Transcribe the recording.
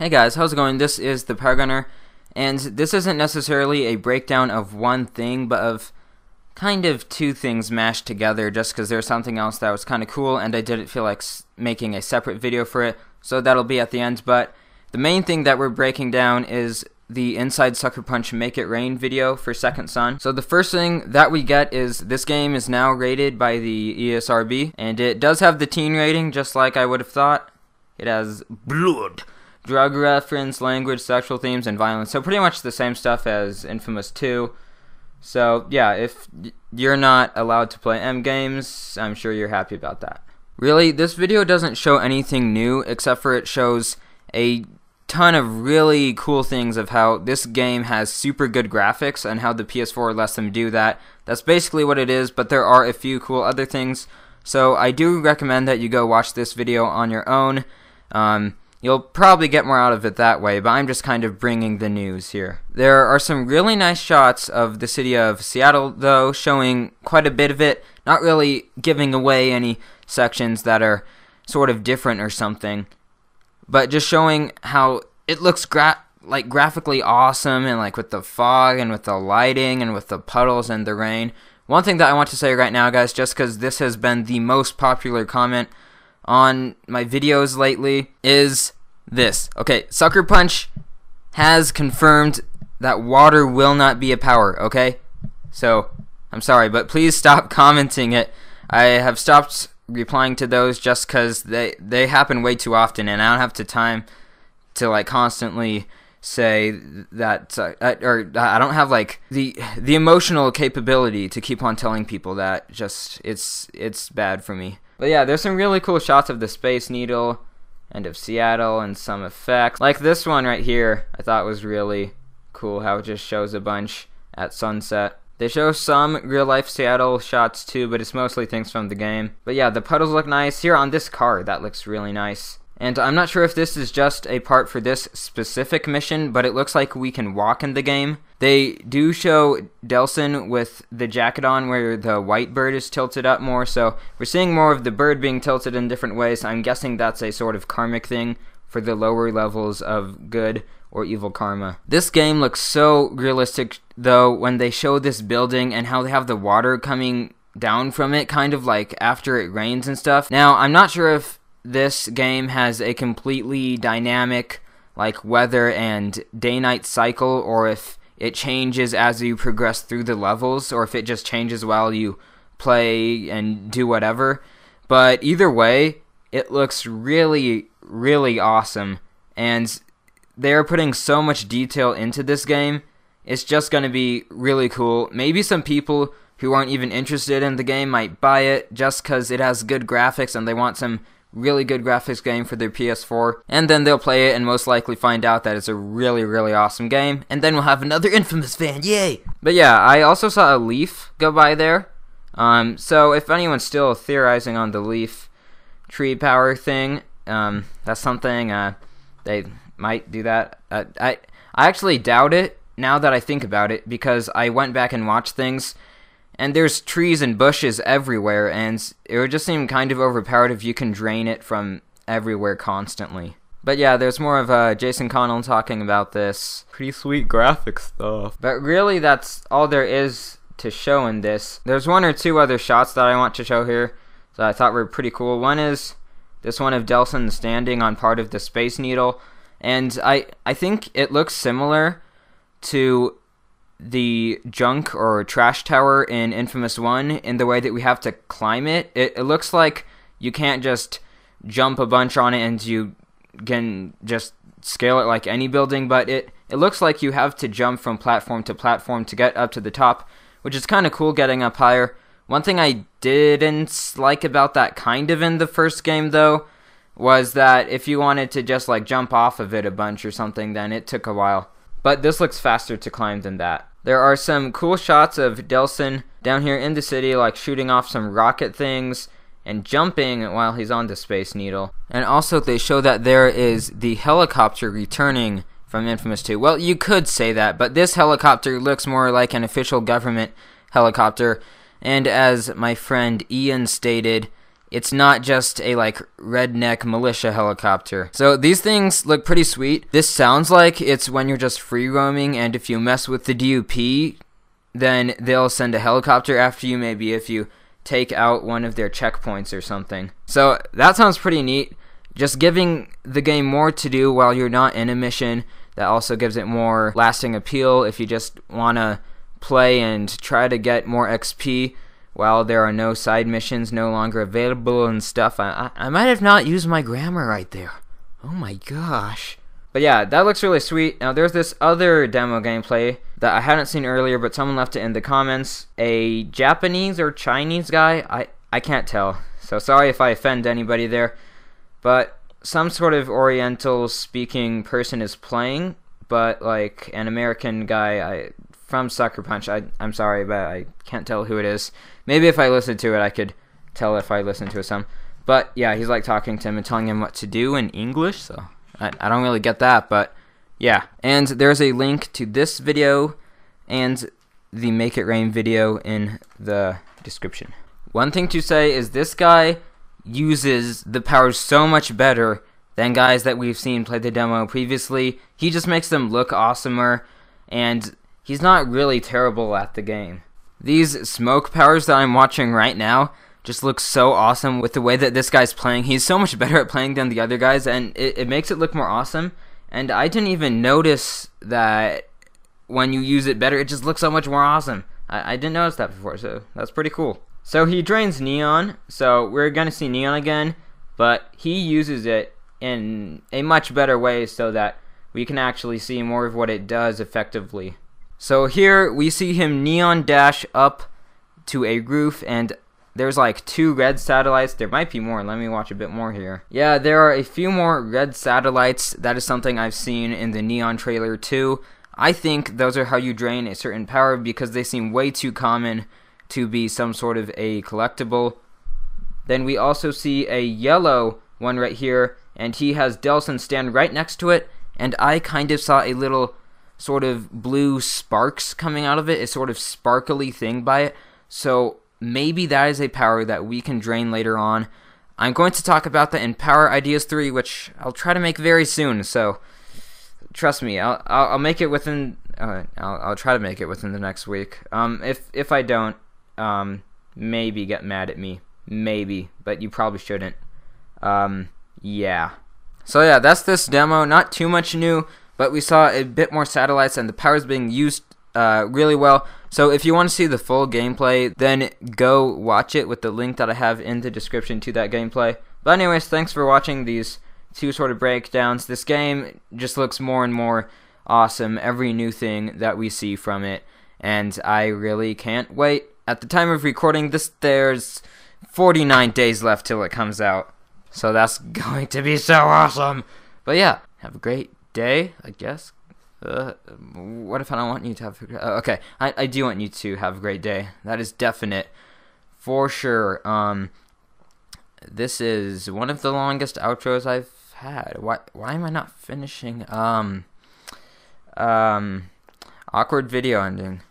Hey guys, how's it going? This is the Power Gunner, and this isn't necessarily a breakdown of one thing, but of kind of two things mashed together just because there's something else that was kind of cool and I didn't feel like making a separate video for it, so that'll be at the end. But the main thing that we're breaking down is the Inside Sucker Punch Make It Rain video for Second Son. So the first thing that we get is this game is now rated by the ESRB, and it does have the teen rating just like I would have thought. It has blood, drug reference, language, sexual themes, and violence. So pretty much the same stuff as Infamous 2. So yeah, if you're not allowed to play M games, I'm sure you're happy about that. Really, this video doesn't show anything new except for it shows a ton of really cool things of how this game has super good graphics and how the PS4 lets them do that. That's basically what it is, but there are a few cool other things. So I do recommend that you go watch this video on your own. You'll probably get more out of it that way, but I'm just kind of bringing the news here. There are some really nice shots of the city of Seattle, though, showing quite a bit of it, not really giving away any sections that are sort of different or something, but just showing how it looks graphically awesome, and like with the fog and with the lighting and with the puddles and the rain. One thing that I want to say right now, guys, just because this has been the most popular comment on my videos lately, is this. Okay, Sucker Punch has confirmed that water will not be a power, okay? So, I'm sorry, but please stop commenting it. I have stopped replying to those just because they happen way too often, and I don't have the time to like constantly say that, or I don't have like the emotional capability to keep on telling people that. Just it's bad for me. But yeah, there's some really cool shots of the Space Needle and of Seattle and some effects. Like this one right here, I thought was really cool how it just shows a bunch at sunset. They show some real-life Seattle shots too, but it's mostly things from the game. But yeah, the puddles look nice. Here on this car, that looks really nice. And I'm not sure if this is just a part for this specific mission, but it looks like we can walk in the game. They do show Delson with the jacket on where the white bird is tilted up more, so we're seeing more of the bird being tilted in different ways. I'm guessing that's a sort of karmic thing for the lower levels of good or evil karma. This game looks so realistic, though, when they show this building and how they have the water coming down from it, kind of like after it rains and stuff. Now, I'm not sure if this game has a completely dynamic like weather and day-night cycle, or if it changes as you progress through the levels, or if it just changes while you play and do whatever. But either way, it looks really, really awesome, and they're putting so much detail into this game. It's just going to be really cool. Maybe some people who aren't even interested in the game might buy it just because it has good graphics and they want some really good graphics game for their PS4, and then they'll play it and most likely find out that it's a really, really awesome game, and then we'll have another Infamous fan, yay! But yeah, I also saw a leaf go by there, so if anyone's still theorizing on the leaf tree power thing, that's something, they might do that. I actually doubt it now that I think about it, because I went back and watched things, and there's trees and bushes everywhere, and it would just seem kind of overpowered if you can drain it from everywhere constantly. But yeah, there's more of Jason Connell talking about this pretty sweet graphic stuff. But really, that's all there is to show in this. There's one or two other shots that I want to show here that I thought were pretty cool. One is this one of Delson standing on part of the Space Needle, and I think it looks similar to the junk or trash tower in Infamous 1 in the way that we have to climb it. It looks like you can't just jump a bunch on it and you can just scale it like any building, but it looks like you have to jump from platform to platform to get up to the top, which is kind of cool getting up higher. One thing I didn't like about that kind of in the first game, though, was that if you wanted to just like jump off of it a bunch or something, then it took a while. But this looks faster to climb than that. There are some cool shots of Delson down here in the city, like shooting off some rocket things and jumping while he's on the Space Needle. And also they show that there is the helicopter returning from Infamous 2. Well, you could say that, but this helicopter looks more like an official government helicopter. And as my friend Ian stated, it's not just a like redneck militia helicopter. So these things look pretty sweet. This sounds like it's when you're just free roaming, and if you mess with the DUP, then they'll send a helicopter after you, maybe if you take out one of their checkpoints or something. So that sounds pretty neat. Just giving the game more to do while you're not in a mission. That also gives it more lasting appeal if you just want to play and try to get more XP while there are no side missions no longer available and stuff. I might have not used my grammar right there. Oh my gosh. But yeah, that looks really sweet. Now there's this other demo gameplay that I hadn't seen earlier, but someone left it in the comments. A Japanese or Chinese guy, I can't tell. So sorry if I offend anybody there. But some sort of Oriental speaking person is playing, but like an American guy from Sucker Punch. I'm sorry, but I can't tell who it is. Maybe if I listened to it, I could tell if I listened to it some. But yeah, he's like talking to him and telling him what to do in English, so I don't really get that, but yeah. And there's a link to this video and the Make It Rain video in the description. One thing to say is this guy uses the powers so much better than guys that we've seen play the demo previously. He just makes them look awesomer, and he's not really terrible at the game. These smoke powers that I'm watching right now just look so awesome with the way that this guy's playing. He's so much better at playing than the other guys, and it makes it look more awesome. And I didn't even notice that when you use it better, it just looks so much more awesome. I didn't notice that before, so that's pretty cool. So he drains Neon, so we're going to see Neon again, but he uses it in a much better way so that we can actually see more of what it does effectively. So here we see him Neon dash up to a roof, and there's like 2 red satellites. There might be more. Let me watch a bit more here. Yeah, there are a few more red satellites. That is something I've seen in the Neon trailer too. I think those are how you drain a certain power because they seem way too common to be some sort of a collectible. Then we also see a yellow one right here, and he has Delson stand right next to it, and I kind of saw a little sort of blue sparks coming out of it, a sort of sparkly thing by it. So maybe that is a power that we can drain later on. I'm going to talk about that in Power Ideas 3, which I'll try to make very soon, so trust me, I'll make it within I'll try to make it within the next week. If I don't, maybe get mad at me. Maybe, but you probably shouldn't. Yeah. So yeah, that's this demo. Not too much new, but we saw a bit more satellites and the powers being used really well. So if you want to see the full gameplay, then go watch it with the link that I have in the description to that gameplay. But anyways, thanks for watching these 2 sort of breakdowns. This game just looks more and more awesome, every new thing that we see from it, and I really can't wait. At the time of recording this, there's 49 days left till it comes out, so that's going to be so awesome. But yeah, have a great day, I guess. What if I don't want you to have a great... okay, I do want you to have a great day. That is definite, for sure. This is one of the longest outros I've had. Why am I not finishing? Awkward video ending.